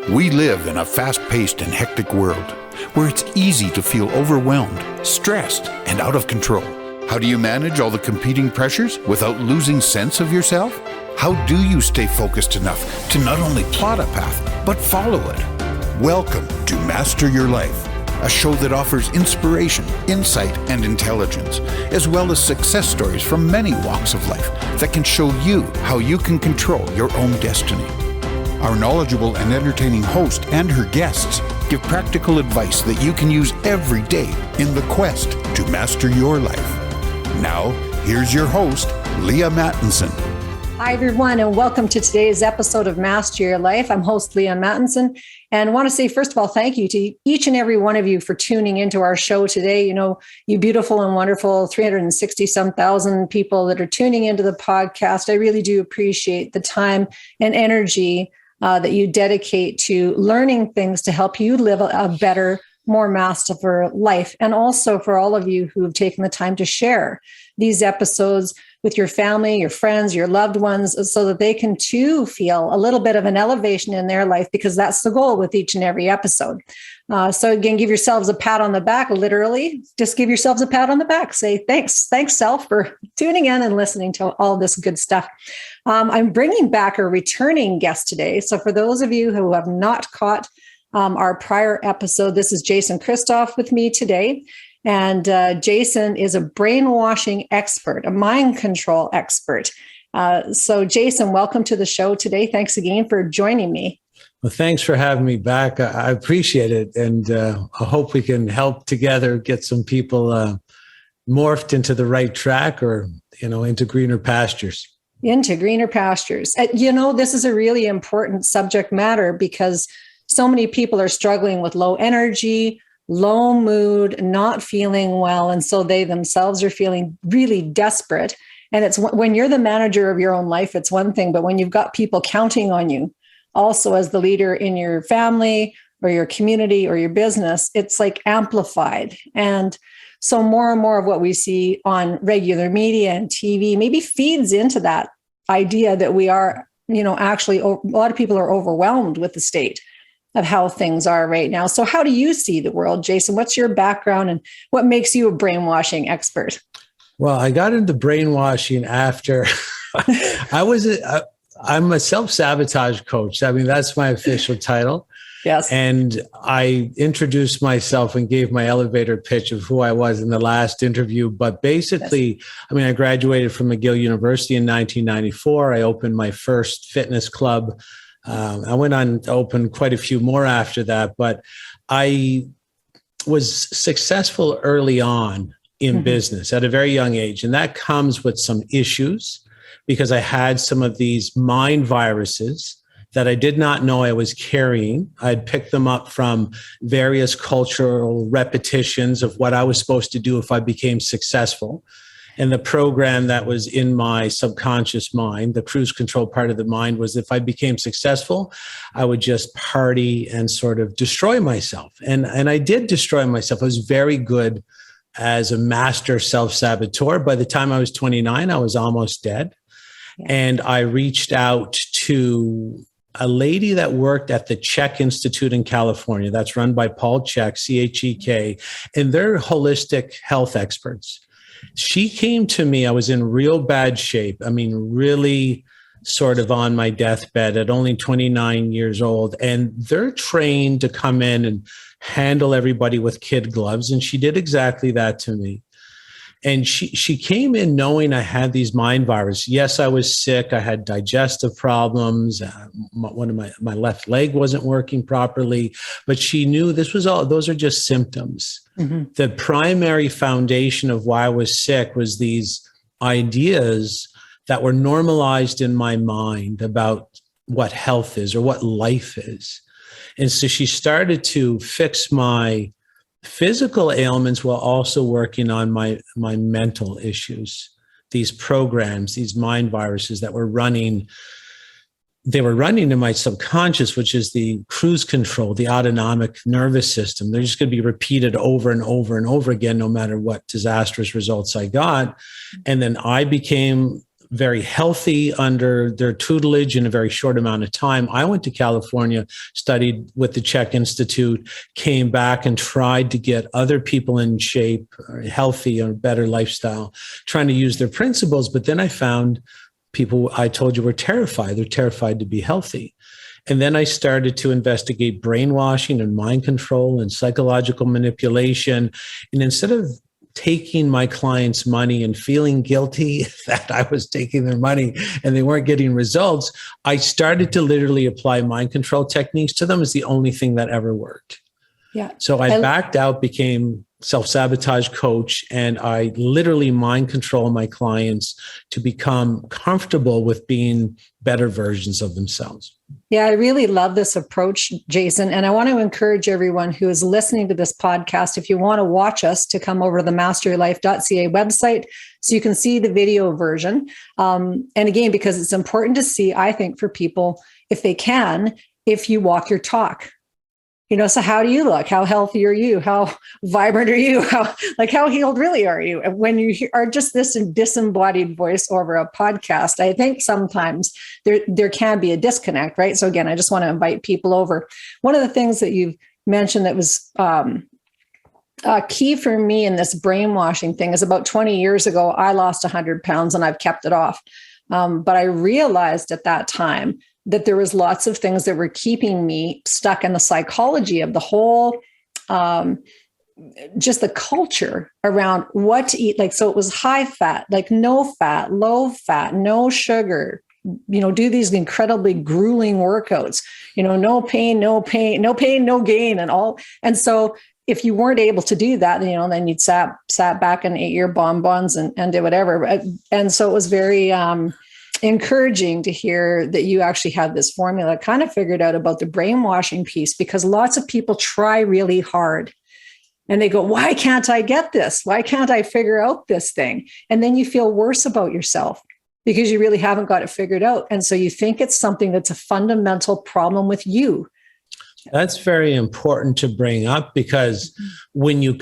We live in a fast-paced and hectic world where it's easy to feel overwhelmed, stressed, and out of control. How do you manage all the competing pressures without losing sense of yourself? How do you stay focused enough to not only plot a path, but follow it? Welcome to Master Your Life, a show that offers inspiration, insight, and intelligence, as well as success stories from many walks of life that can show you how you can control your own destiny. Our knowledgeable and entertaining host and her guests give practical advice that you can use every day in the quest to master your life. Now, here's your host, Leaha Mattinson. Hi, everyone, and welcome to today's episode of Master Your Life. I'm host Leaha Mattinson, and I want to say, first of all, thank you to each and every one of you for tuning into our show today. You know, you beautiful and wonderful 360-some thousand people that are tuning into the podcast. I really do appreciate the time and energy that you dedicate to learning things to help you live a better, more masterful life. And also for all of you who have taken the time to share these episodes with your family, your friends, your loved ones, so that they can too feel a little bit of an elevation in their life, because that's the goal with each and every episode. So again, give yourselves a pat on the back, literally. Just give yourselves a pat on the back. Say thanks self for tuning in and listening to all this good stuff. I'm bringing back a returning guest today. So for those of you who have not caught our prior episode, this is Jason Christoff with me today. And Jason is a brainwashing expert, a mind control expert. So Jason, welcome to the show today. Thanks again for joining me. Well, thanks for having me back. I appreciate it. And I hope we can help together get some people morphed into the right track, or, into greener pastures. Into greener pastures. This is a really important subject matter because so many people are struggling with low energy, low mood, not feeling well. And so they themselves are feeling really desperate. And it's when you're the manager of your own life, it's one thing, but when you've got people counting on you also as the leader in your family or your community or your business, it's like amplified. And so more and more of what we see on regular media and TV maybe feeds into that idea that we are, actually a lot of people are overwhelmed with the state of how things are right now. So how do you see the world, Jason? What's your background and what makes you a brainwashing expert? Well, I got into brainwashing after I'm a self-sabotage coach. I mean, that's my official title. Yes. And I introduced myself and gave my elevator pitch of who I was in the last interview. But basically, yes. I graduated from McGill University in 1994. I opened my first fitness club. I went on to open quite a few more after that, but I was successful early on in business at a very young age. And that comes with some issues because I had some of these mind viruses that I did not know I was carrying. I'd picked them up from various cultural repetitions of what I was supposed to do if I became successful. And the program that was in my subconscious mind, the cruise control part of the mind, was if I became successful, I would just party and sort of destroy myself. And I did destroy myself. I was very good as a master self-saboteur. By the time I was 29, I was almost dead. Yeah. And I reached out to a lady that worked at the Chek Institute in California. That's run by Paul Chek, Chek, and they're holistic health experts. She came to me, I was in real bad shape. Really sort of on my deathbed at only 29 years old. And they're trained to come in and handle everybody with kid gloves. And she did exactly that to me. And she came in knowing I had these mind viruses. Yes, I was sick. I had digestive problems. One of my left leg wasn't working properly, but she knew those are just symptoms. Mm-hmm. The primary foundation of why I was sick was these ideas that were normalized in my mind about what health is or what life is. And so she started to fix my physical ailments while also working on my mental issues, these programs, these mind viruses that were running. They were running in my subconscious, which is the cruise control, the autonomic nervous system. They're just going to be repeated over and over and over again, no matter what disastrous results I got. And then I became very healthy under their tutelage in a very short amount of time. I went to California, studied with the Czech Institute, came back and tried to get other people in shape, or healthy, or better lifestyle, trying to use their principles. But then I found people I told you were terrified. They're terrified to be healthy. And then I started to investigate brainwashing and mind control and psychological manipulation. And instead of taking my clients' money and feeling guilty that I was taking their money and they weren't getting results, I started to literally apply mind control techniques to them as the only thing that ever worked. Yeah. So I backed out, became self-sabotage coach, and I literally mind control my clients to become comfortable with being better versions of themselves. Yeah, I really love this approach, Jason. And I want to encourage everyone who is listening to this podcast, if you want to watch us, to come over to the masteryourlife.ca website so you can see the video version. And again, because it's important to see, I think, for people, if they can, if you walk your talk. So how do you look? How healthy are you? How vibrant are you? How healed really are you? When you are just this disembodied voice over a podcast, I think sometimes there can be a disconnect, right? So again, I just want to invite people over. One of the things that you've mentioned that was key for me in this brainwashing thing is about 20 years ago, I lost 100 pounds and I've kept it off. But I realized at that time that there was lots of things that were keeping me stuck in the psychology of the whole, just the culture around what to eat. So it was high fat, no fat, low fat, no sugar, do these incredibly grueling workouts, no pain, no gain and all. And so if you weren't able to do that, then you'd sat back and ate your bonbons and did whatever. And so it was very, encouraging to hear that you actually have this formula kind of figured out about the brainwashing piece, because lots of people try really hard and they go, why can't I get this? Why can't I figure out this thing? And then you feel worse about yourself because you really haven't got it figured out. And so you think it's something that's a fundamental problem with you. That's very important to bring up, because when you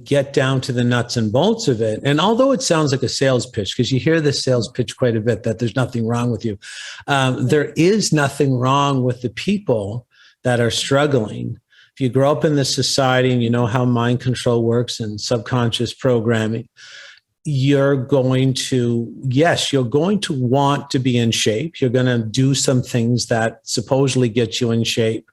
get down to the nuts and bolts of it, and although it sounds like a sales pitch, because you hear this sales pitch quite a bit, that there's nothing wrong with you, there is nothing wrong with the people that are struggling. If you grow up in this society and you know how mind control works and subconscious programming, you're going to want to be in shape. You're going to do some things that supposedly get you in shape.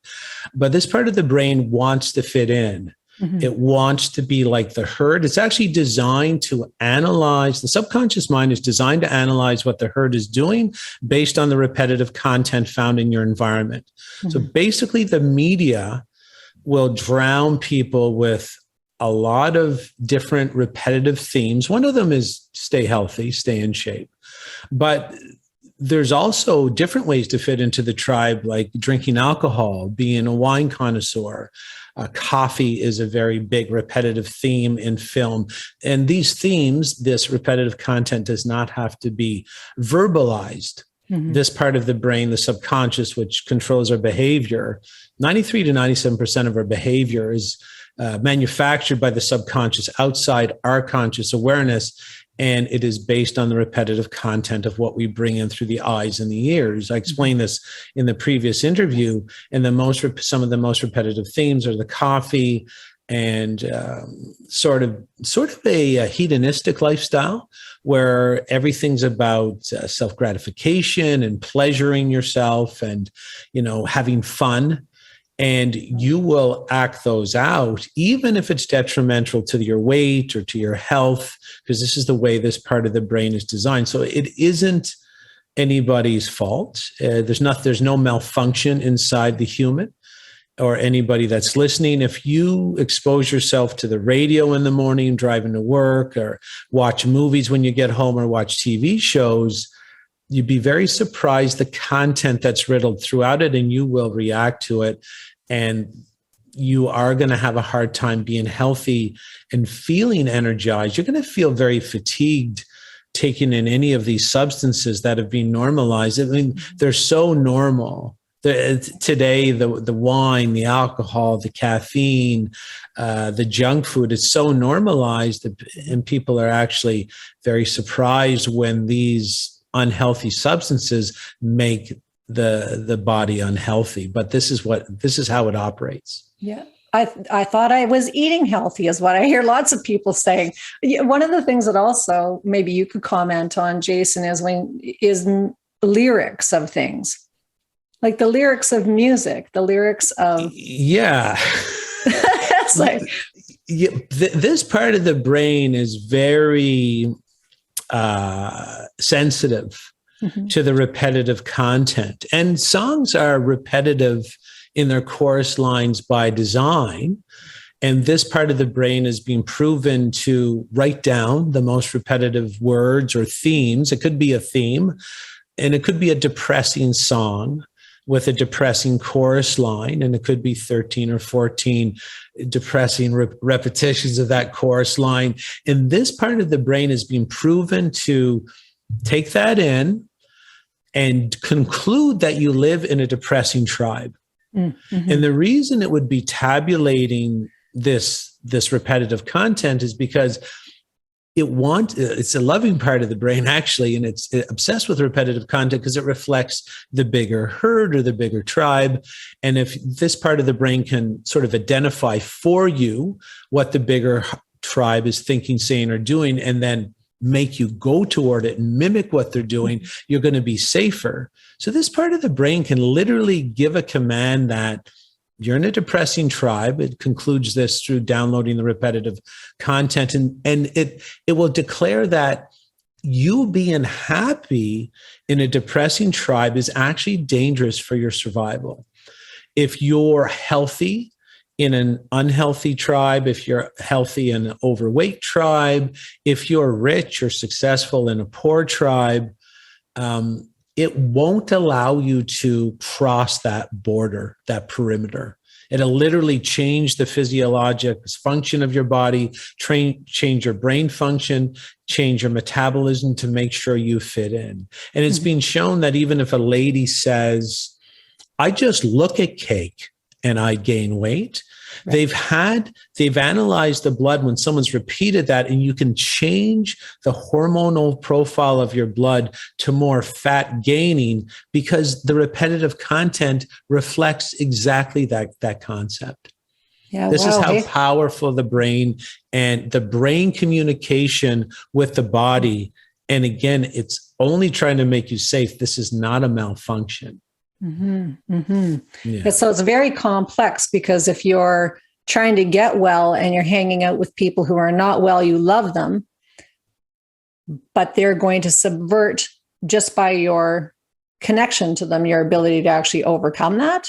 But this part of the brain wants to fit in. Mm-hmm. It wants to be like the herd. It's actually designed to analyze. The subconscious mind is designed to analyze what the herd is doing based on the repetitive content found in your environment. Mm-hmm. So basically, the media will drown people with a lot of different repetitive themes. One of them is stay healthy, stay in shape. But there's also different ways to fit into the tribe, like drinking alcohol, being a wine connoisseur. Coffee is a very big repetitive theme in film. And these themes, this repetitive content, does not have to be verbalized. Mm-hmm. This part of the brain, the subconscious, which controls our behavior, 93 to 97% of our behavior is manufactured by the subconscious outside our conscious awareness. And it is based on the repetitive content of what we bring in through the eyes and the ears. I explained this in the previous interview. And some of the most repetitive themes are the coffee and sort of a hedonistic lifestyle, where everything's about self-gratification and pleasuring yourself and, having fun. And you will act those out, even if it's detrimental to your weight or to your health, because this is the way this part of the brain is designed. So it isn't anybody's fault. There's no malfunction inside the human or anybody that's listening. If you expose yourself to the radio in the morning, driving to work, or watch movies when you get home, or watch TV shows, you'd be very surprised the content that's riddled throughout it, and you will react to it. And you are going to have a hard time being healthy and feeling energized. You're going to feel very fatigued taking in any of these substances that have been normalized. I mean, they're so normal Today, the wine, the alcohol, the caffeine, the junk food is so normalized and people are actually very surprised when these unhealthy substances make the body unhealthy. But this is how it operates. Yeah. I thought I was eating healthy is what I hear lots of people saying. One of the things that also maybe you could comment on, Jason, is lyrics of things. Like the lyrics of music, the lyrics of it's like this part of the brain is very sensitive to the repetitive content, and songs are repetitive in their chorus lines by design. And this part of the brain is being proven to write down the most repetitive words or themes. It could be a theme, and it could be a depressing song with a depressing chorus line, and it could be 13 or 14 depressing repetitions of that chorus line. And this part of the brain is being proven to take that in and conclude that you live in a depressing tribe. Mm-hmm. And the reason it would be tabulating this repetitive content is because it's a loving part of the brain, actually, and it's obsessed with repetitive content because it reflects the bigger herd or the bigger tribe. And if this part of the brain can sort of identify for you what the bigger tribe is thinking, saying, or doing, and then make you go toward it and mimic what they're doing, you're going to be safer. So this part of the brain can literally give a command that you're in a depressing tribe. It concludes this through downloading the repetitive content. And it will declare that you being happy in a depressing tribe is actually dangerous for your survival. If you're healthy in an unhealthy tribe, if you're healthy in an overweight tribe, if you're rich or successful in a poor tribe, it won't allow you to cross that border, that perimeter. It'll literally change the physiologic function of your body, change your brain function, change your metabolism to make sure you fit in. And it's been shown that even if a lady says, I just look at cake and I gain weight, right. They've analyzed the blood when someone's repeated that, and you can change the hormonal profile of your blood to more fat gaining because the repetitive content reflects exactly that concept. Yeah, this is how powerful the brain and the brain communication with the body. And again, it's only trying to make you safe. This is not a malfunction. Mm-hmm, mm-hmm. Yeah. So it's very complex because if you're trying to get well and you're hanging out with people who are not well, you love them, but they're going to subvert just by your connection to them, your ability to actually overcome that.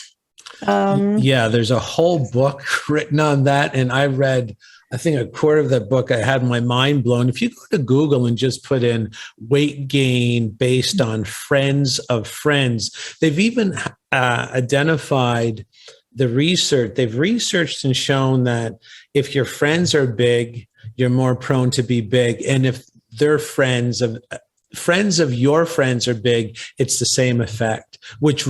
Yeah, there's a whole book written on that. And I read, I think a quarter of that book, I had my mind blown. If you go to Google and just put in weight gain based on friends of friends, they've even identified the research. They've researched and shown that if your friends are big, you're more prone to be big. And if they're friends of your friends are big, it's the same effect, which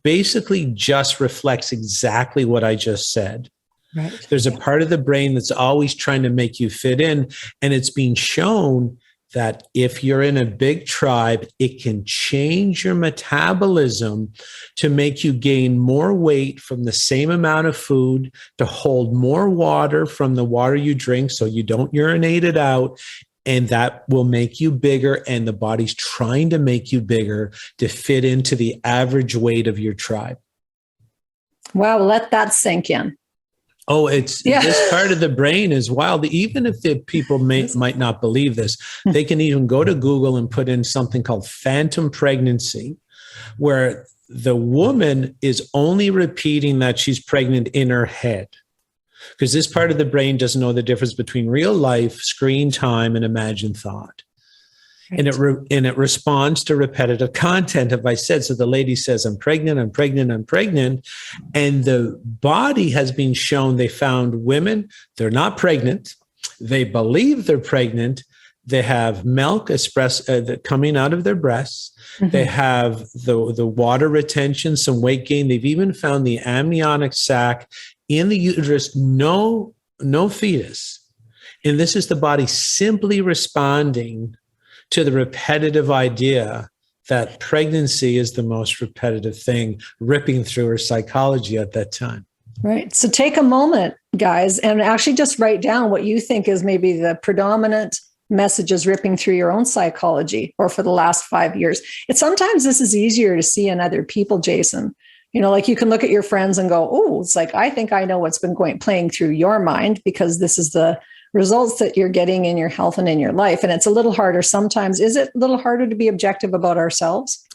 basically just reflects exactly what I just said. Right. There's a part of the brain that's always trying to make you fit in. And it's been shown that if you're in a big tribe, it can change your metabolism to make you gain more weight from the same amount of food, to hold more water from the water you drink so you don't urinate it out. And that will make you bigger. And the body's trying to make you bigger to fit into the average weight of your tribe. Wow, let that sink in. Oh, this part of the brain is wild. Even if the people might not believe this, they can even go to Google and put in something called phantom pregnancy, where the woman is only repeating that she's pregnant in her head. Because this part of the brain doesn't know the difference between real life, screen time, and imagined thought. Right. And it responds to repetitive content, as I said. So the lady says, I'm pregnant, I'm pregnant, I'm pregnant. And the body has been shown, they found women, they're not pregnant. They believe they're pregnant. They have milk coming out of their breasts. Mm-hmm. They have the water retention, some weight gain. They've even found the amniotic sac in the uterus, no fetus. And this is the body simply responding to the repetitive idea that pregnancy is the most repetitive thing ripping through her psychology at that time. Right. So take a moment, guys, and actually just write down what you think is maybe the predominant messages ripping through your own psychology or for the last 5 years. Sometimes this is easier to see in other people, Jason. Like you can look at your friends and go, oh, it's like, I think I know what's been playing through your mind because this is the results that you're getting in your health and in your life. And it's a little harder sometimes. Is it a little harder to be objective about ourselves?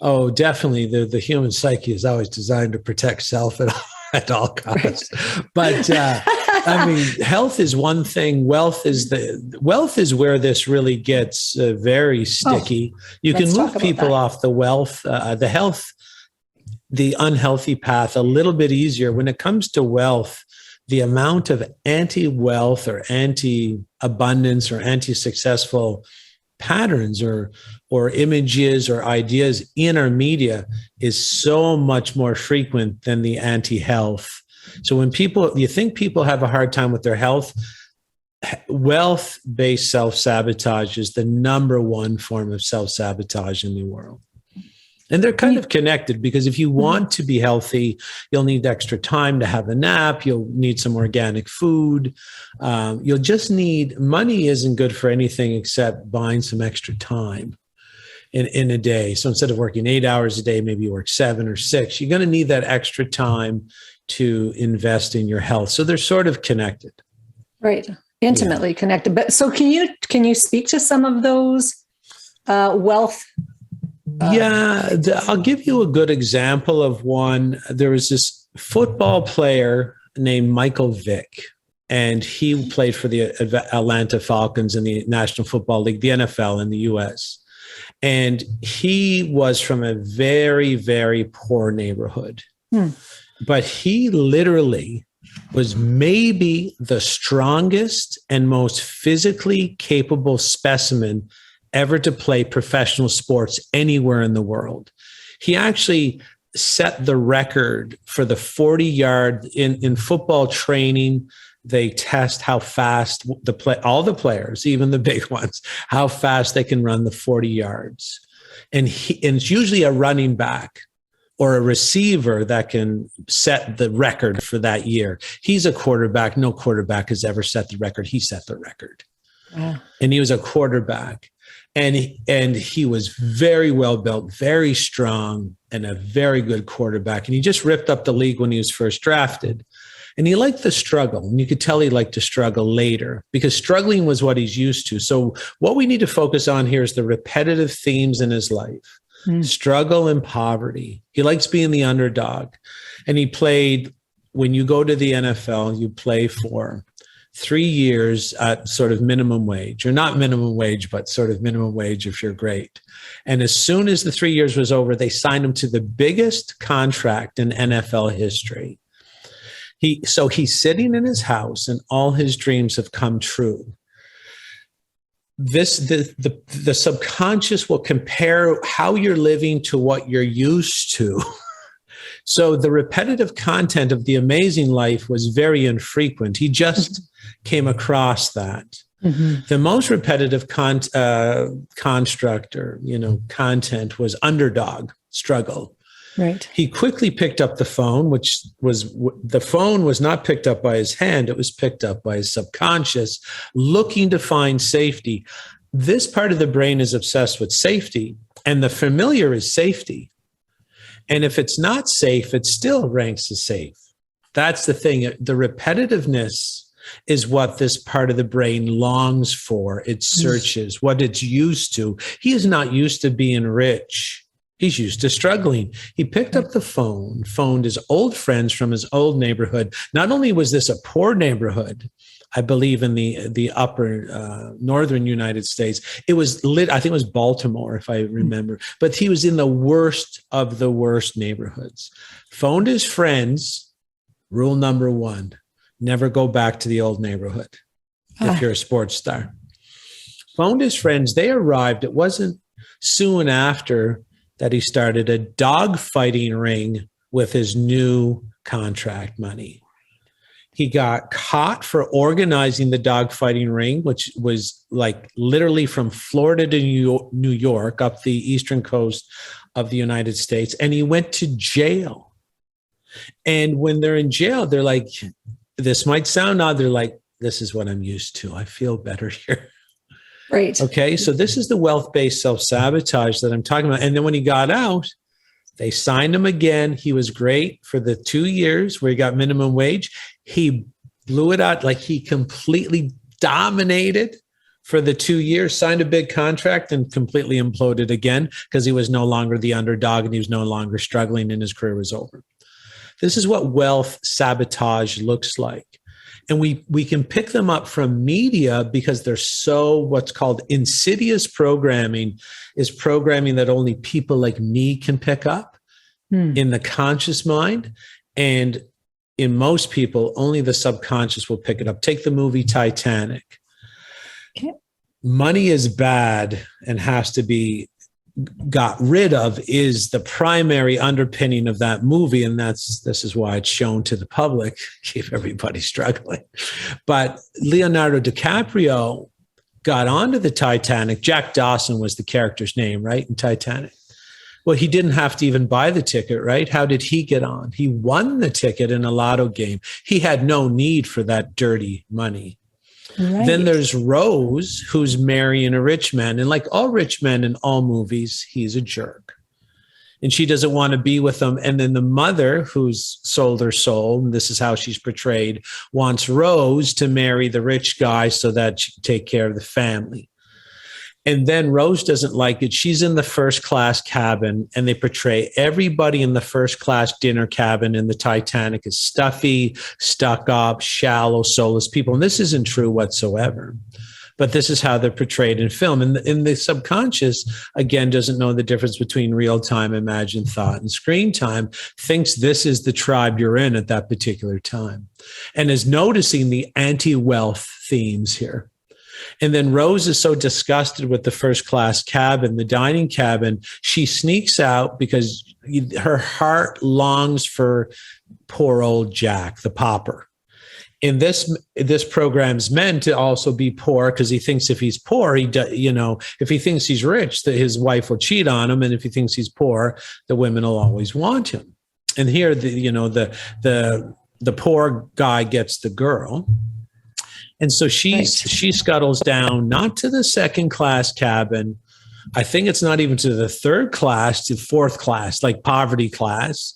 Oh, definitely. The human psyche is always designed to protect self at all costs. Right. But I mean, health is one thing. Wealth is where this really gets very sticky. You can move people off the wealth, the health, the unhealthy path a little bit easier. When it comes to wealth, the amount of anti-wealth or anti-abundance or anti-successful patterns or images or ideas in our media is so much more frequent than the anti-health. So when you think people have a hard time with their health, wealth-based self-sabotage is the number one form of self-sabotage in the world. And they're kind of connected because if you want to be healthy, you'll need extra time to have a nap. You'll need some organic food. You'll just need, money isn't good for anything except buying some extra time in a day. So instead of working 8 hours a day, maybe you work 7 or 6. You're going to need that extra time to invest in your health. So they're sort of connected. Right. Intimately connected. But so can you speak to some of those wealth? I'll give you a good example of one. There was this football player named Michael Vick, and he played for the Atlanta Falcons in the National Football League, the NFL in the US. And he was from a very, very poor neighborhood. But he literally was maybe the strongest and most physically capable specimen ever to play professional sports anywhere in the world. He actually set the record for the 40-yard in football training. They test how fast all the players, even the big ones, how fast they can run the 40 yards. And it's usually a running back or a receiver that can set the record for that year. He's a quarterback. No quarterback has ever set the record. He set the record. Wow. And he was a quarterback. And he was very well built, very strong, and a very good quarterback. And he just ripped up the league when he was first drafted. And he liked the struggle. And you could tell he liked to struggle later because struggling was what he's used to. So what we need to focus on here is the repetitive themes in his life. Struggle and poverty. He likes being the underdog. And he played, when you go to the NFL, you play for 3 years at sort of minimum wage, or not minimum wage, but sort of minimum wage if you're great. And as soon as the 3 years was over, they signed him to the biggest contract in NFL history. So he's sitting in his house and all his dreams have come true. The subconscious will compare how you're living to what you're used to. So the repetitive content of The Amazing Life was very infrequent. He just came across that. The most repetitive construct or content was underdog, struggle. Right. He quickly picked up the phone, the phone was not picked up by his hand. It was picked up by his subconscious, looking to find safety. This part of the brain is obsessed with safety, and the familiar is safety. And if it's not safe, it still ranks as safe. That's the thing. The repetitiveness is what this part of the brain longs for. It searches what it's used to. He is not used to being rich. He's used to struggling. He picked up the phone, phoned his old friends from his old neighborhood. Not only was this a poor neighborhood, I believe in the upper northern United States, it was I think it was Baltimore, if I remember, but he was in the worst of the worst neighborhoods. Phoned his friends. Rule number 1, never go back to the old neighborhood if you're a sports star. phoned his friends. They arrived. It wasn't soon after that he started a dog fighting ring with his new contract money. He got caught for organizing the dog fighting ring, which was like literally from Florida to New York, up the eastern coast of the United States. And he went to jail. And when they're in jail, they're like, this might sound odd. They're like, this is what I'm used to. I feel better here. Right. Okay. So this is the wealth-based self-sabotage that I'm talking about. And then when he got out, they signed him again. He was great for the 2 years where he got minimum wage. He blew it out. Like, he completely dominated for the 2 years, signed a big contract, and completely imploded again because he was no longer the underdog and he was no longer struggling and his career was over. This is what wealth sabotage looks like. And we can pick them up from media because they're so, what's called insidious programming is programming that only people like me can pick up in the conscious mind. And in most people, only the subconscious will pick it up. Take the movie Titanic. Okay. Money is bad and has to be got rid of is the primary underpinning of that movie. And this is why it's shown to the public, keep everybody struggling. But Leonardo DiCaprio got onto the Titanic. Jack Dawson was the character's name, right, in Titanic. Well, he didn't have to even buy the ticket, right? How did he get on? He won the ticket in a lotto game. He had no need for that dirty money. Right. Then there's Rose, who's marrying a rich man. And like all rich men in all movies, he's a jerk. And she doesn't want to be with him. And then the mother, who's sold her soul, and this is how she's portrayed, wants Rose to marry the rich guy so that she can take care of the family. And then Rose doesn't like it. She's in the first class cabin, and they portray everybody in the first class dinner cabin in the Titanic as stuffy, stuck up, shallow, soulless people. And this isn't true whatsoever. But this is how they're portrayed in film. And in the subconscious, again, doesn't know the difference between real time, imagined thought, and screen time, thinks this is the tribe you're in at that particular time, and is noticing the anti-wealth themes here. And then Rose is so disgusted with the first class cabin, the dining cabin, she sneaks out because her heart longs for poor old Jack, the pauper. And this program's meant to also be poor because he thinks if he's poor, if he thinks he's rich, that his wife will cheat on him. And if he thinks he's poor, the women will always want him. And here, the poor guy gets the girl. And so she scuttles down, not to the second class cabin. I think it's not even to the third class, to fourth class, like poverty class.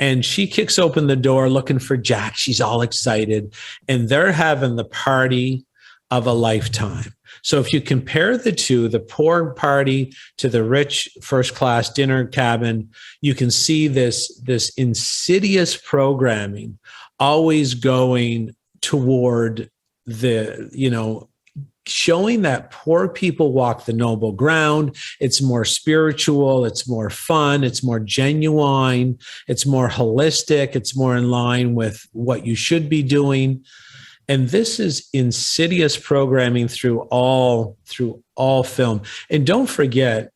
And she kicks open the door looking for Jack. She's all excited. And they're having the party of a lifetime. So if you compare the two, the poor party to the rich first class dinner cabin, you can see this insidious programming always going toward showing that poor people walk the noble ground. It's more spiritual, it's more fun, it's more genuine, it's more holistic, it's more in line with what you should be doing. And this is insidious programming through all film. And don't forget,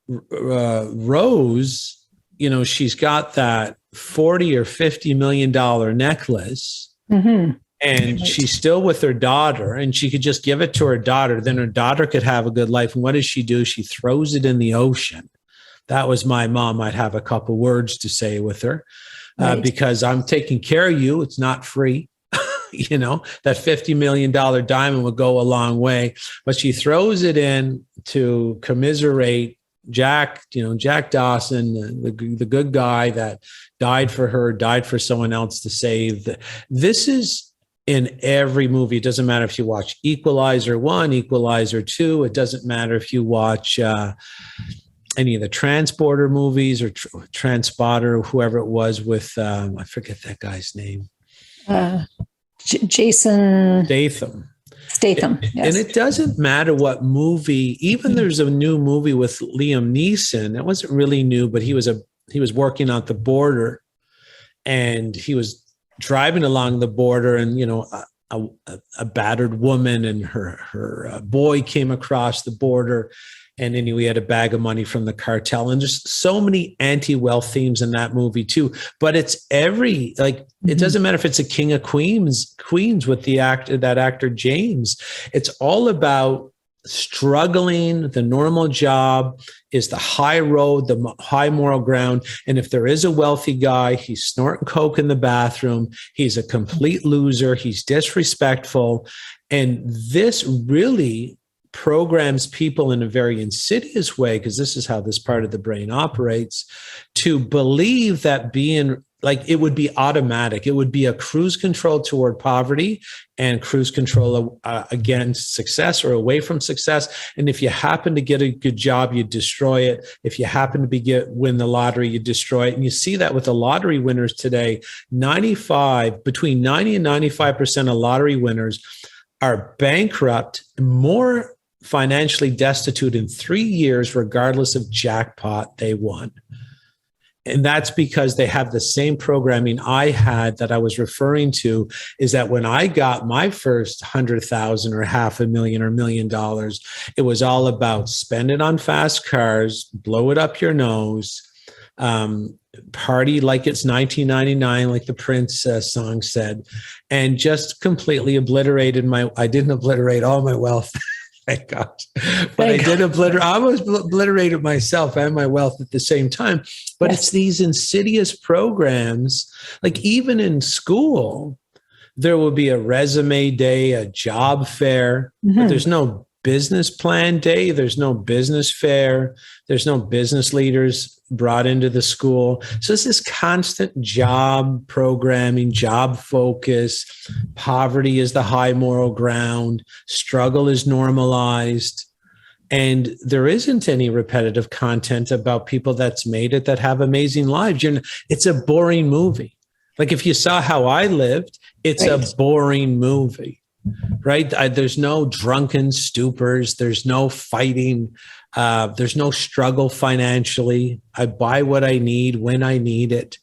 Rose, she's got that $40 or $50 million necklace. Mm-hmm. And she's still with her daughter, and she could just give it to her daughter. Then her daughter could have a good life. And what does she do? She throws it in the ocean. That was my mom. I'd have a couple words to say with her because I'm taking care of you. It's not free. That $50 million diamond would go a long way. But she throws it in to commiserate Jack, Jack Dawson, the good guy that died for her, died for someone else to save. This is in every movie. It doesn't matter if you watch Equalizer 1, Equalizer 2. It doesn't matter if you watch any of the Transporter movies or Transporter, whoever it was with, I forget that guy's name. Jason Statham. Yes. And it doesn't matter what movie, even there's a new movie with Liam Neeson. It wasn't really new, but he was working on the border, and he was driving along the border, and a battered woman, and her boy came across the border, and then we had a bag of money from the cartel, and just so many anti-wealth themes in that movie too. But it's it doesn't matter if it's a King of Queens with that actor James. It's all about struggling. The normal job is the high road, the high moral ground. And if there is a wealthy guy, he's snorting coke in the bathroom, he's a complete loser, he's disrespectful. And this really programs people in a very insidious way, because this is how this part of the brain operates, to believe that being like, it would be automatic. It would be a cruise control toward poverty and cruise control against success or away from success. And if you happen to get a good job, you destroy it. If you happen to win the lottery, you destroy it. And you see that with the lottery winners today. Between 90 and 95% of lottery winners are bankrupt, more financially destitute in 3 years, regardless of jackpot they won. And that's because they have the same programming I had that I was referring to, is that when I got my first 100,000 or $500,000 or $1 million, it was all about spend it on fast cars, blow it up your nose, party like it's 1999, like the Prince song said, and just completely I didn't obliterate all my wealth. Thank God. But I almost obliterated myself and my wealth at the same time. But It's these insidious programs, like even in school, there will be a resume day, a job fair, but there's no business plan day. There's no business fair. There's no business leaders brought into the school. So it's this constant job programming, job focus. Poverty is the high moral ground. Struggle is normalized. And there isn't any repetitive content about people that's made it that have amazing lives. It's a boring movie. Like if you saw how I lived, it's a boring movie. Right? There's no drunken stupors. There's no fighting. There's no struggle financially. I buy what I need when I need it.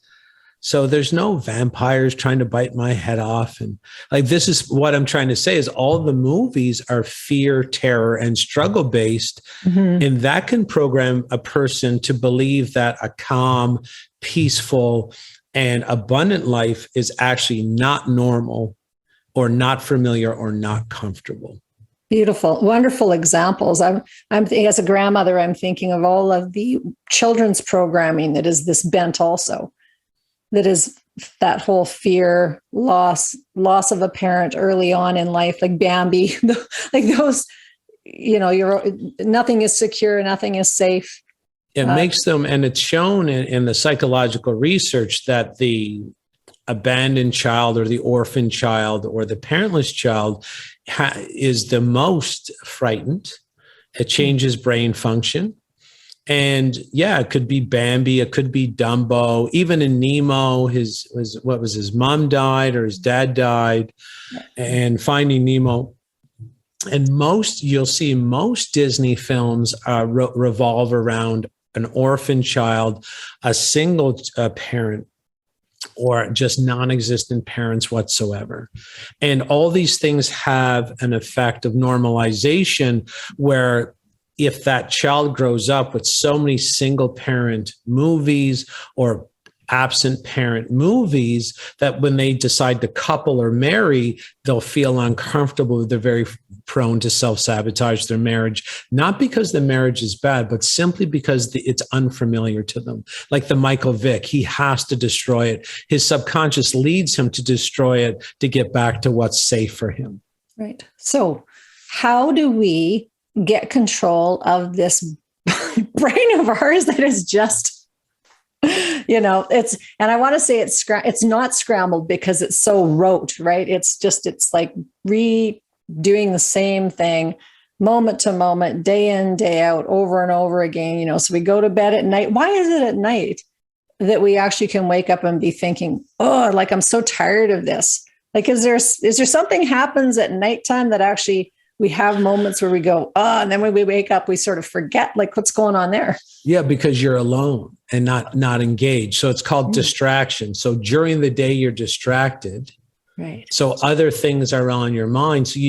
So there's no vampires trying to bite my head off. And like, this is what I'm trying to say is all the movies are fear, terror, and struggle based. And that can program a person to believe that a calm, peaceful, and abundant life is actually not normal, or not familiar, or not comfortable. Beautiful, wonderful examples. I'm as a grandmother, I'm thinking of all of the children's programming that is this bent also, that is that whole fear, loss of a parent early on in life, like Bambi, like those, nothing is secure, nothing is safe. It makes them, and it's shown in the psychological research that the abandoned child or the orphan child or the parentless child is the most frightened. It changes brain function. And it could be Bambi, it could be Dumbo. Even in Nemo, his mom died or his dad died, and Finding Nemo. And you'll see most Disney films revolve around an orphan child, a single parent, or just non-existent parents whatsoever. And all these things have an effect of normalization, where if that child grows up with so many single parent movies or absent parent movies, that when they decide to couple or marry, they'll feel uncomfortable. They're very prone to self-sabotage their marriage, not because the marriage is bad, but simply because it's unfamiliar to them. Like the Michael Vick, he has to destroy it. His subconscious leads him to destroy it to get back to what's safe for him. Right. So how do we get control of this brain of ours that is just, and I want to say it's not scrambled because it's so rote, right? It's like doing the same thing moment to moment, day in, day out, over and over again, so we go to bed at night. Why is it at night that we actually can wake up and be thinking, oh, like I'm so tired of this? Like, is there something happens at nighttime that actually we have moments where we go, oh, and then when we wake up, we sort of forget like what's going on there? Yeah, because you're alone and not engaged. So it's called distraction. So during the day, you're distracted. Right. So other things are on your mind. So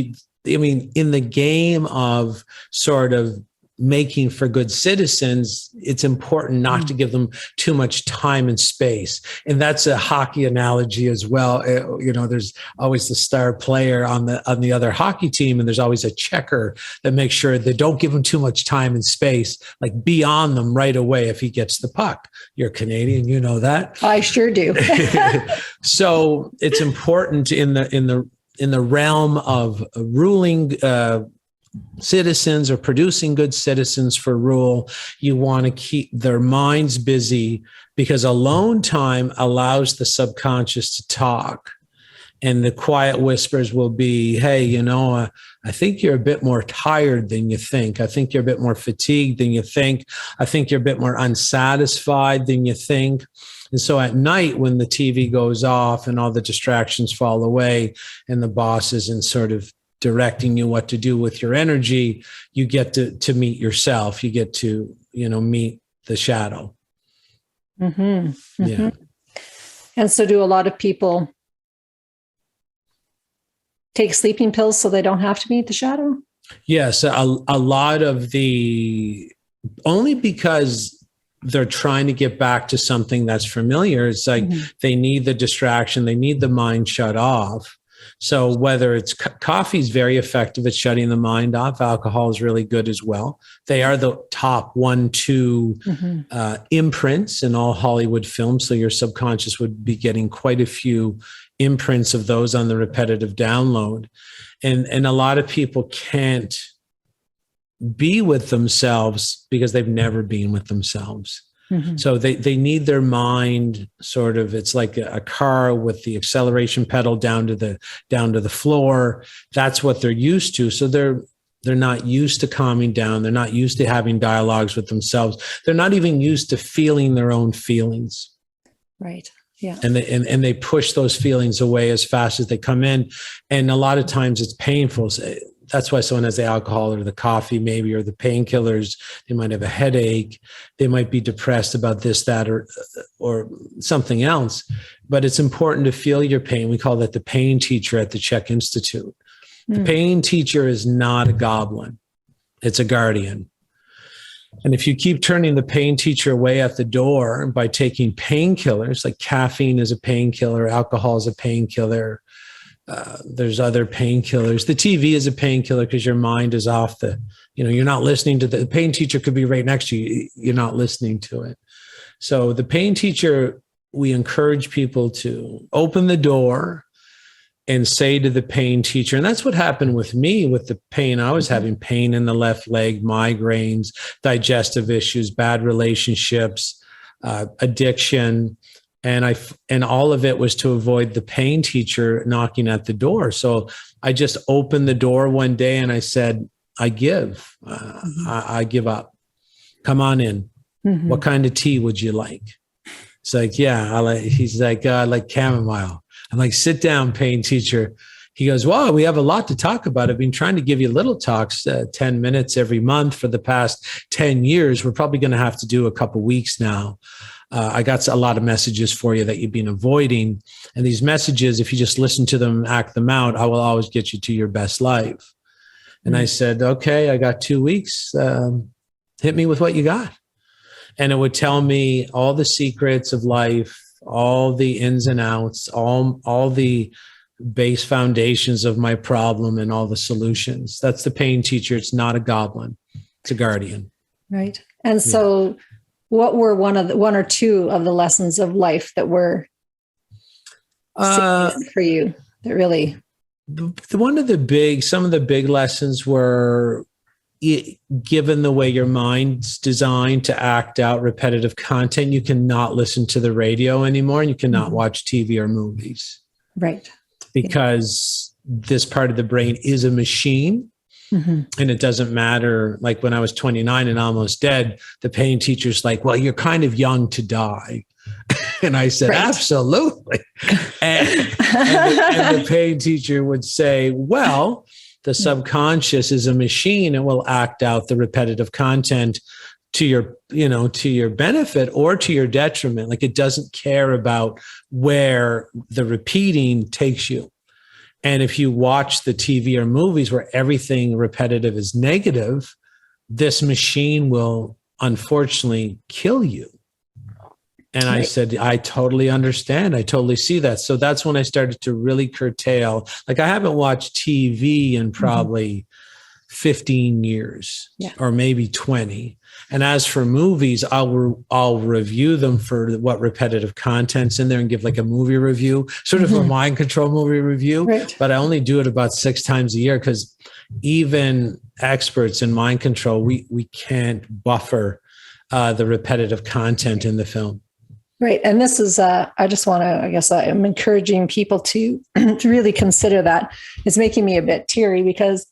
in the game of sort of making for good citizens, it's important not to give them too much time and space. And that's a hockey analogy as well. There's always the star player on the other hockey team, and there's always a checker that makes sure they don't give him too much time and space, like be on them right away if he gets the puck. You're Canadian, you know that. I sure do. So it's important in the realm of ruling citizens or producing good citizens for rule. You want to keep their minds busy, because alone time allows the subconscious to talk. And the quiet whispers will be, hey, I think you're a bit more tired than you think. I think you're a bit more fatigued than you think. I think you're a bit more unsatisfied than you think. And so at night, when the TV goes off and all the distractions fall away and the boss isn't sort of directing you what to do with your energy, you get to meet yourself. You get to, meet the shadow. Mm-hmm. Mm-hmm. Yeah. And so do a lot of people take sleeping pills so they don't have to meet the shadow? Yes. A lot of only because they're trying to get back to something that's familiar. It's like they need the distraction. They need the mind shut off. So whether it's coffee is very effective at shutting the mind off. Alcohol is really good as well. They are the top 1-2 imprints in all Hollywood films. So your subconscious would be getting quite a few imprints of those on the repetitive download. And a lot of people can't be with themselves because they've never been with themselves. So they need their mind sort of, it's like a car with the acceleration pedal down to the floor. That's what they're used to. So they're not used to calming down. They're not used to having dialogues with themselves. They're not even used to feeling their own feelings. Right. Yeah. And they push those feelings away as fast as they come in. And a lot of times it's painful. So that's why someone has the alcohol or the coffee maybe, or the painkillers. They might have a headache. They might be depressed about this, that, or something else. But it's important to feel your pain. We call that the pain teacher at the Czech Institute. The pain teacher is not a goblin. It's a guardian. And if you keep turning the pain teacher away at the door by taking painkillers, like caffeine is a painkiller, alcohol is a painkiller, there's other painkillers. The TV is a painkiller because your mind is off you're not listening to the pain teacher could be right next to you. You're not listening to it. So the pain teacher, we encourage people to open the door and say to the pain teacher, and that's what happened with me with the pain. I was having pain in the left leg, migraines, digestive issues, bad relationships, addiction. And all of it was to avoid the pain teacher knocking at the door. So I just opened the door one day and I said, I give up. Come on in. What kind of tea would you like? It's like, he's like, I like chamomile. I'm like, sit down, pain teacher. He goes, wow, we have a lot to talk about. I've been trying to give you little talks, 10 minutes every month for the past 10 years. We're probably going to have to do a couple weeks now. I got a lot of messages for you that you've been avoiding. And these messages, if you just listen to them, act them out, I will always get you to your best life. And I said, okay, I got 2 weeks. Hit me with what you got. And it would tell me all the secrets of life, all the ins and outs, all the base foundations of my problem and all the solutions. That's the pain teacher. It's not a goblin. It's a guardian. Right. And so what were one or two of the lessons of life that were for you that really? Some of the big lessons were, given the way your mind's designed to act out repetitive content, you cannot listen to the radio anymore, and you cannot watch TV or movies. Right. Because this part of the brain is a machine. And it doesn't matter. Like when I was 29 and almost dead, the pain teacher's like, well, you're kind of young to die. And I said, absolutely. And the pain teacher would say, well, the subconscious is a machine and will act out the repetitive content to your benefit or to your detriment. Like it doesn't care about where the repeating takes you. And if you watch the TV or movies where everything repetitive is negative, this machine will unfortunately kill you. And I said, I totally understand. I totally see that. So that's when I started to really curtail. Like, I haven't watched TV in probably 15 years or maybe 20. And as for movies, I'll review them for what repetitive content's in there and give like a movie review, sort of a mind control movie review. Right. But I only do it about 6 times a year, because even experts in mind control, we can't buffer the repetitive content in the film. Right. And this is, I just want to, I guess I'm encouraging people to really consider that. It's making me a bit teary, because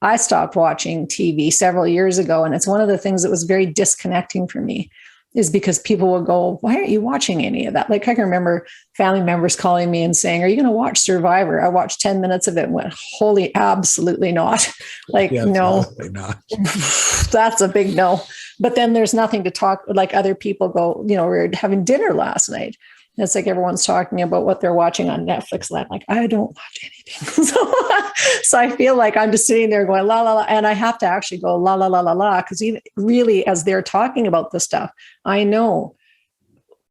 I stopped watching TV several years ago. And it's one of the things that was very disconnecting for me, is because people would go, why aren't you watching any of that? Like, I can remember family members calling me and saying, are you going to watch Survivor? I watched 10 minutes of it and went, holy, absolutely not. Like, no, not. That's a big no. But then there's nothing to talk, like other people go, we were having dinner last night. And it's like everyone's talking about what they're watching on Netflix. And I'm like, I don't watch anything. So I feel like I'm just sitting there going, la, la, la. And I have to actually go, la, la, la, la, la. Because even really, as they're talking about this stuff, I know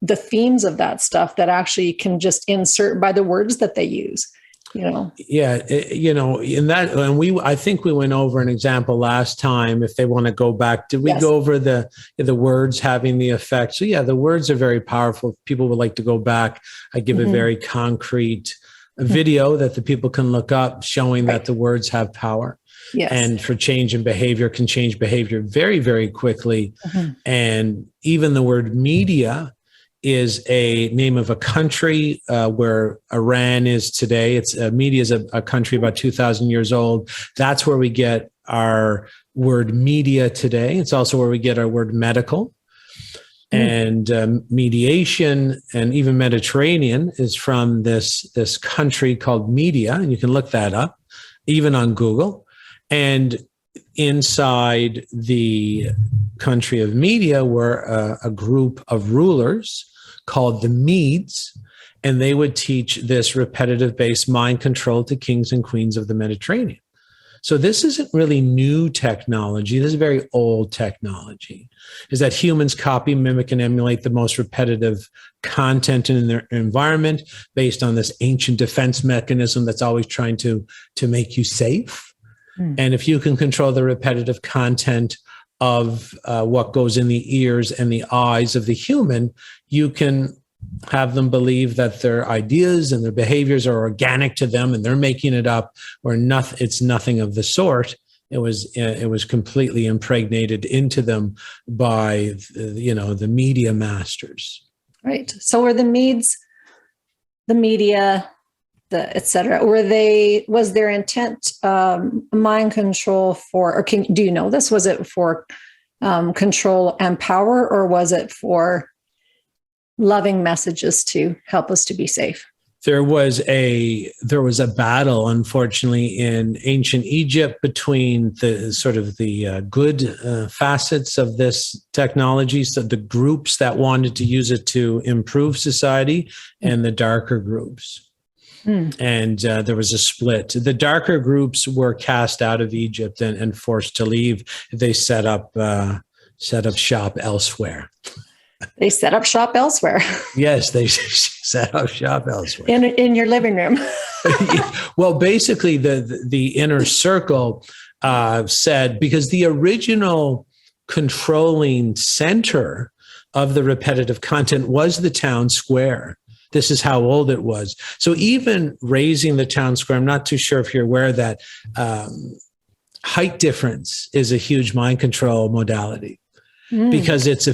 the themes of that stuff that actually can just insert by the words that they use. Yeah, in that, and I think we went over an example last time. If they want to go back, did we go over the words having the effect? So yeah, the words are very powerful. If people would like to go back, I give a very concrete video that the people can look up, showing that the words have power. Yes. And for change in behavior, can change behavior very, very quickly. And even the word media is a name of a country where Iran is today. It's media is a country about 2,000 years old. That's where we get our word media today. It's also where we get our word medical. And mediation, and even Mediterranean, is from this country called Media, and you can look that up, even on Google. And inside the country of Media were a group of rulers called the Medes, and they would teach this repetitive-based mind control to kings and queens of the Mediterranean. So this isn't really new technology. This is very old technology, is that humans copy, mimic, and emulate the most repetitive content in their environment based on this ancient defense mechanism that's always trying to make you safe. And if you can control the repetitive content of what goes in the ears and the eyes of the human, you can have them believe that their ideas and their behaviors are organic to them and they're making it up, or nothing. It's nothing of the sort. It was completely impregnated into them by the media masters. Right. So were the Medes, the media, the et cetera, was their intent mind control for, or do you know this? Was it for control and power, or was it for loving messages to help us to be safe? There was a battle, unfortunately, in ancient Egypt between the good facets of this technology, so the groups that wanted to use it to improve society, and the darker groups. And there was a split. The darker groups were cast out of Egypt and forced to leave. They set up shop elsewhere. They set up shop elsewhere. Yes, they set up shop elsewhere. In your living room. Well, basically, the inner circle said, because the original controlling center of the repetitive content was the town square. This is how old it was. So even raising the town square, I'm not too sure if you're aware that height difference is a huge mind control modality. Because it's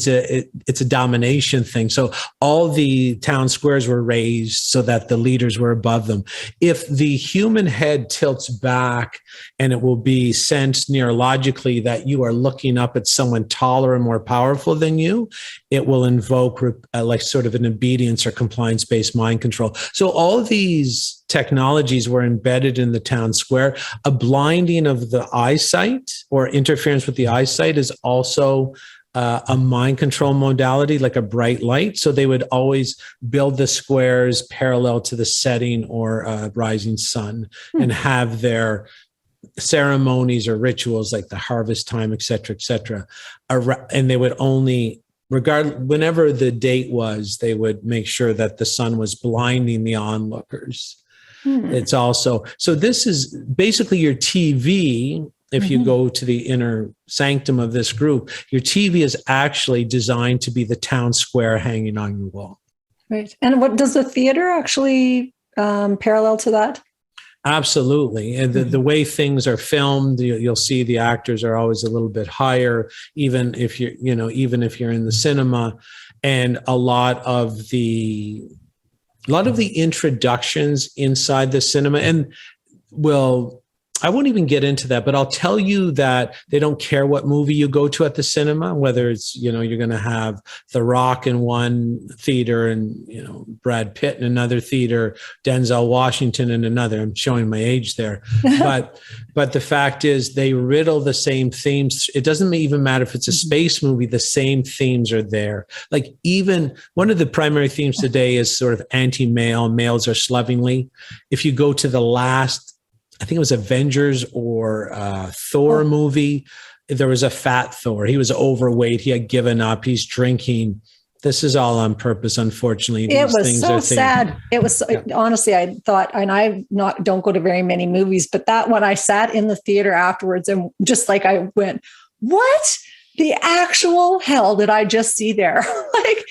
a domination thing. So all the town squares were raised so that the leaders were above them. If the human head tilts back, and it will be sensed neurologically that you are looking up at someone taller and more powerful than you, it will invoke like sort of an obedience or compliance-based mind control. So all of these technologies were embedded in the town square. A blinding of the eyesight or interference with the eyesight is also a mind control modality, like a bright light. So they would always build the squares parallel to the setting or rising sun and have their ceremonies or rituals like the harvest time, et cetera, and they would only whenever the date was, they would make sure that the sun was blinding the onlookers. It's also, so this is basically your TV. If you go to the inner sanctum of this group, your TV is actually designed to be the town square hanging on your wall. Right. And what does the theater actually parallel to that? Absolutely. And the way things are filmed, you'll see the actors are always a little bit higher, even if you're in the cinema. And a lot of the introductions inside the cinema, and I won't even get into that, but I'll tell you that they don't care what movie you go to at the cinema, whether it's, you're going to have The Rock in one theater and, Brad Pitt in another theater, Denzel Washington in another. I'm showing my age there. But the fact is they riddle the same themes. It doesn't even matter if it's a space movie, the same themes are there. Like even one of the primary themes today is sort of anti-male, males are slovenly. If you go to the last, I think it was Avengers or Thor movie, there was a fat Thor. He was overweight. He had given up. He's drinking. This is all on purpose, unfortunately. It was so sad. It was honestly, I thought, and I don't go to very many movies, but that one I sat in the theater afterwards and just like I went, what the actual hell did I just see there?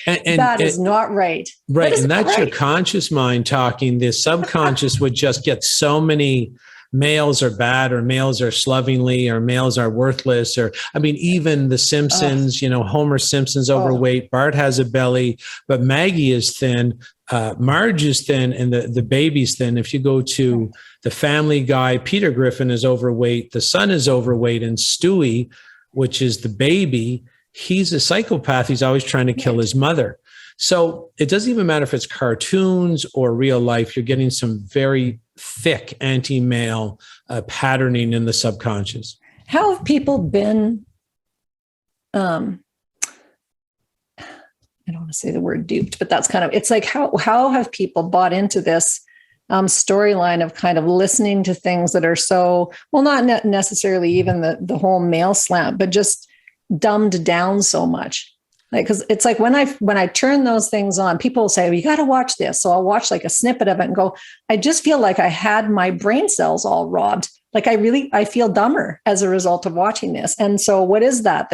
That is not right. Right. And that's your conscious mind talking. The subconscious would just get so many males are bad, or males are slovenly, or males are worthless, or even The Simpsons, Homer Simpson's overweight, Bart has a belly, but Maggie is thin, Marge is thin, and the baby's thin. If you go to the Family Guy, Peter Griffin is overweight, the son is overweight, and Stewie, which is the baby, he's a psychopath. He's always trying to kill his mother. So it doesn't even matter if it's cartoons or real life. You're getting some very thick anti-male patterning in the subconscious. How have people been, I don't want to say the word duped, but that's kind of, it's like, how have people bought into this storyline of kind of listening to things that are so, well, not necessarily even the whole male slant, but just dumbed down so much. Like, cause it's like when I turn those things on, people will say, well, you got to watch this. So I'll watch like a snippet of it and go, I just feel like I had my brain cells all robbed. Like I feel dumber as a result of watching this. And so what is that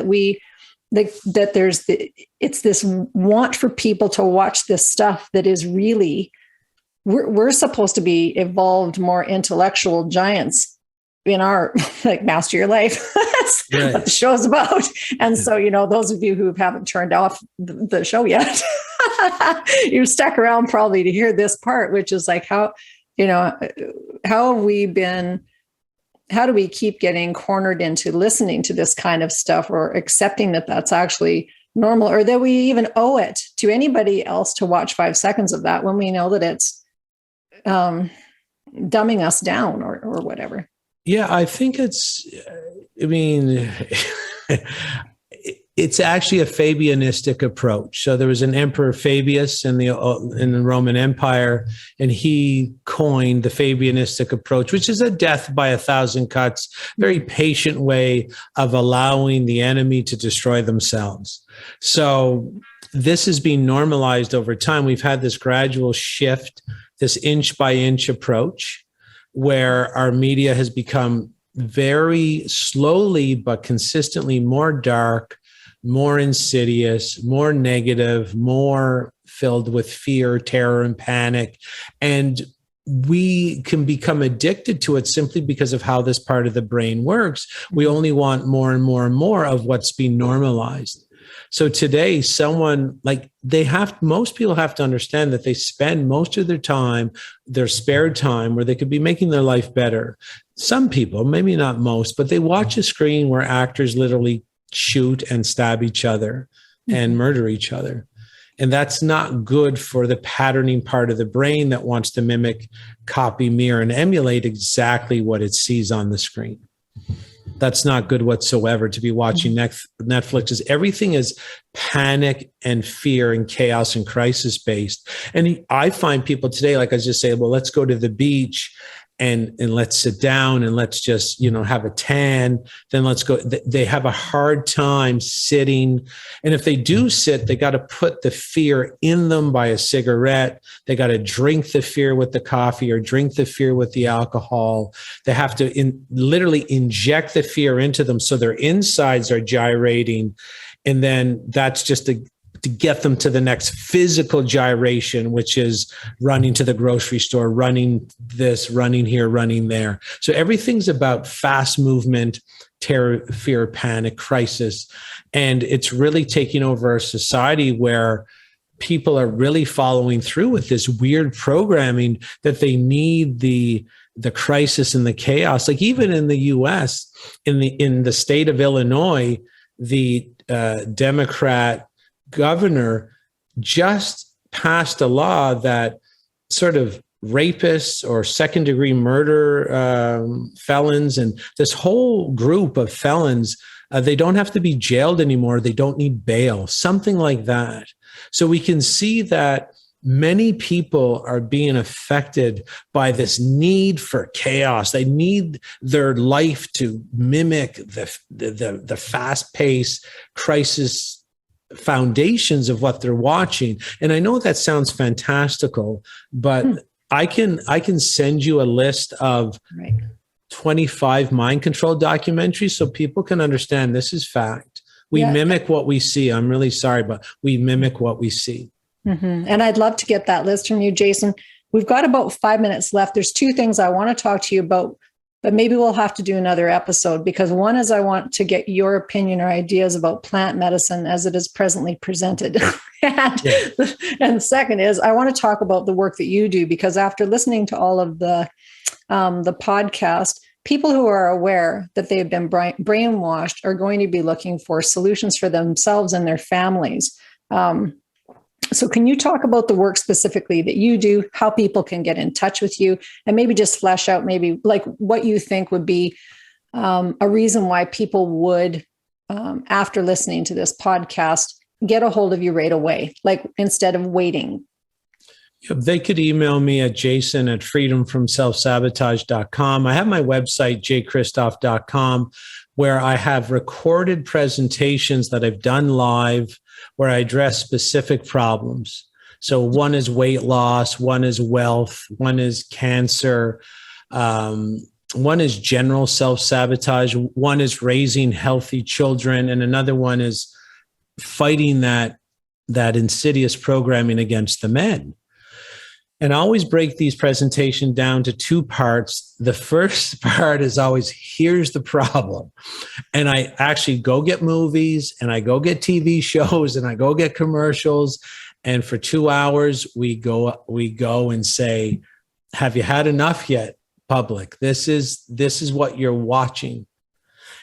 it's this want for people to watch this stuff that is really, we're supposed to be evolved, more intellectual giants in our like Master Your Life. That's right. What the show's about. And so, those of you who haven't turned off the show yet, you've stuck around probably to hear this part, which is like how do we keep getting cornered into listening to this kind of stuff, or accepting that that's actually normal, or that we even owe it to anybody else to watch 5 seconds of that when we know that it's dumbing us down or whatever. Yeah, I think it's actually a Fabianistic approach. So there was an Emperor Fabius in the Roman Empire, and he coined the Fabianistic approach, which is a death by 1,000 cuts, very patient way of allowing the enemy to destroy themselves. So this is being normalized over time. We've had this gradual shift, this inch by inch approach, where our media has become very slowly but consistently more dark, more insidious, more negative, more filled with fear, terror, and panic. And we can become addicted to it simply because of how this part of the brain works. We only want more and more and more of what's being normalized. So today, most people have to understand that they spend most of their time, their spare time, where they could be making their life better. Some people, maybe not most, but they watch a screen where actors literally shoot and stab each other and murder each other. And that's not good for the patterning part of the brain that wants to mimic, copy, mirror, and emulate exactly what it sees on the screen. That's not good whatsoever to be watching Netflix. Is everything is panic and fear and chaos and crisis based. And I find people today, like I just say, well, let's go to the beach and let's sit down and let's just, have a tan. Then let's go. They have a hard time sitting. And if they do sit, they got to put the fear in them by a cigarette. They got to drink the fear with the coffee or drink the fear with the alcohol. They have to literally inject the fear into them so their insides are gyrating. And then that's just to get them to the next physical gyration, which is running to the grocery store, running this, running here, running there. So everything's about fast movement, terror, fear, panic, crisis. And it's really taking over our society where people are really following through with this weird programming that they need the crisis and the chaos. Like even in the US, in the state of Illinois, the Democrat governor just passed a law that sort of rapists or second degree murder felons and this whole group of felons, they don't have to be jailed anymore. They don't need bail, something like that. So we can see that many people are being affected by this need for chaos. They need their life to mimic the fast-paced crisis foundations of what they're watching. And I know that sounds fantastical, but I can send you a list of 25 mind control documentaries so people can understand this is fact. We mimic what we see. I'm really sorry, but we mimic what we see. And I'd love to get that list from you, Jason. We've got about 5 minutes left. There's two things I want to talk to you about, but maybe we'll have to do another episode, because one is I want to get your opinion or ideas about plant medicine as it is presently presented. And second is I want to talk about the work that you do, because after listening to all of the podcast, people who are aware that they've been brainwashed are going to be looking for solutions for themselves and their families. So can you talk about the work specifically that you do, how people can get in touch with you, and maybe just flesh out maybe like what you think would be a reason why people would, after listening to this podcast, get a hold of you right away, like instead of waiting? They could email me at jason@freedomfromselfsabotage.com. I have my website, jchristoff.com, where I have recorded presentations that I've done live where I address specific problems. So one is weight loss, one is wealth, one is cancer, one is general self-sabotage, one is raising healthy children, and another one is fighting that insidious programming against the men. And I always break these presentations down to two parts. The first part is always, here's the problem. And I actually go get movies and I go get TV shows and I go get commercials. And for 2 hours, we go and say, have you had enough yet, public? This is what you're watching.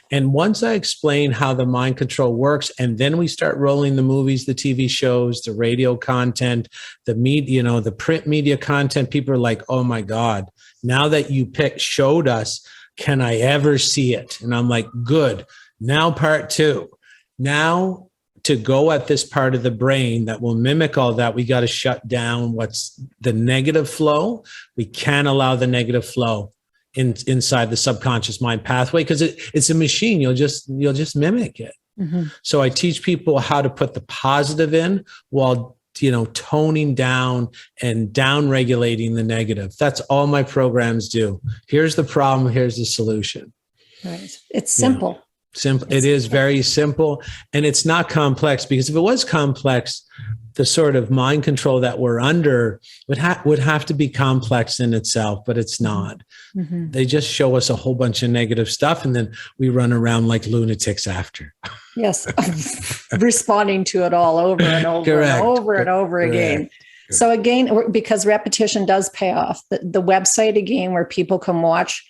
And once I explain how the mind control works, and then we start rolling the movies, the TV shows, the radio content, the media, the print media content, people are like, oh my God, now that you showed us, can I ever see it? And I'm like, good. Now part two. Now to go at this part of the brain that will mimic all that, we got to shut down what's the negative flow. We can't allow the negative flow inside the subconscious mind pathway, because it's a machine. You'll just mimic it. Mm-hmm. So I teach people how to put the positive in while toning down and down regulating the negative. That's all my programs do. Here's the problem. Here's the solution. Right. It's simple. Simple. It is very simple, and it's not complex, because if it was complex, the sort of mind control that we're under would have to be complex in itself, but it's not. Mm-hmm. They just show us a whole bunch of negative stuff, and then we run around like lunatics after. Yes, responding to it all over and over and over and over again. Correct. So again, because repetition does pay off, the website again where people can watch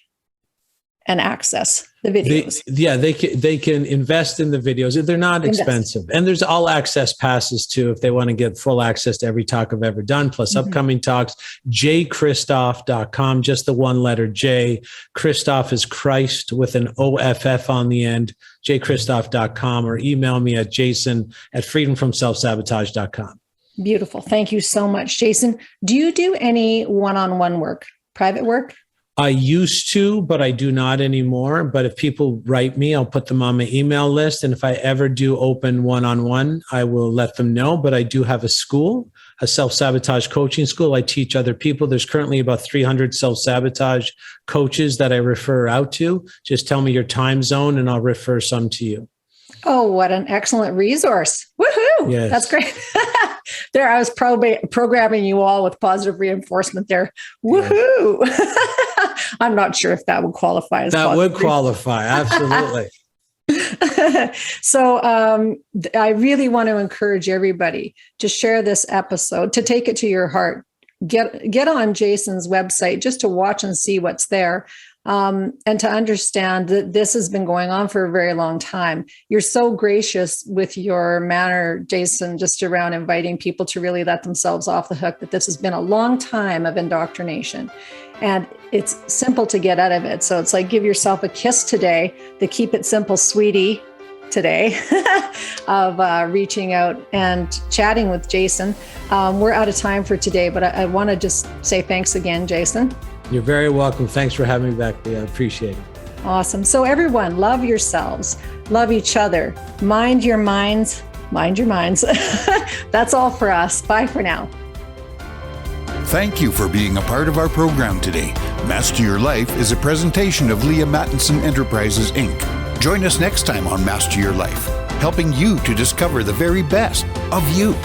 and access the videos. They can invest in the videos. They're not expensive. And there's all access passes too, if they want to get full access to every talk I've ever done, plus upcoming talks. jchristoff.com, just the one letter J. Christoff is Christ with an OFF on the end, jchristoff.com, or email me at jason@freedomfromselfsabotage.com. Beautiful. Thank you so much, Jason. Do you do any one-on-one work, private work? I used to, but I do not anymore. But if people write me, I'll put them on my email list. And if I ever do open one-on-one, I will let them know. But I do have a school, a self-sabotage coaching school. I teach other people. There's currently about 300 self-sabotage coaches that I refer out to. Just tell me your time zone and I'll refer some to you. Oh, what an excellent resource. Woohoo. Yes. That's great. There, I was programming you all with positive reinforcement there. Woohoo. Yes. I'm not sure if that would qualify as that would qualify. Absolutely. So I really want to encourage everybody to share this episode, to take it to your heart. Get on Jason's website just to watch and see what's there. And to understand that this has been going on for a very long time. You're so gracious with your manner, Jason, just around inviting people to really let themselves off the hook, that this has been a long time of indoctrination. And it's simple to get out of it. So it's like, give yourself a kiss today, the keep it simple, sweetie, today of reaching out and chatting with Jason. We're out of time for today, but I want to just say thanks again, Jason. You're very welcome. Thanks for having me back, Leah. I appreciate it. Awesome. So everyone, love yourselves, love each other, mind your minds, mind your minds. That's all for us. Bye for now. Thank you for being a part of our program today. Master Your Life is a presentation of Leaha Mattinson Enterprises, Inc. Join us next time on Master Your Life, helping you to discover the very best of you.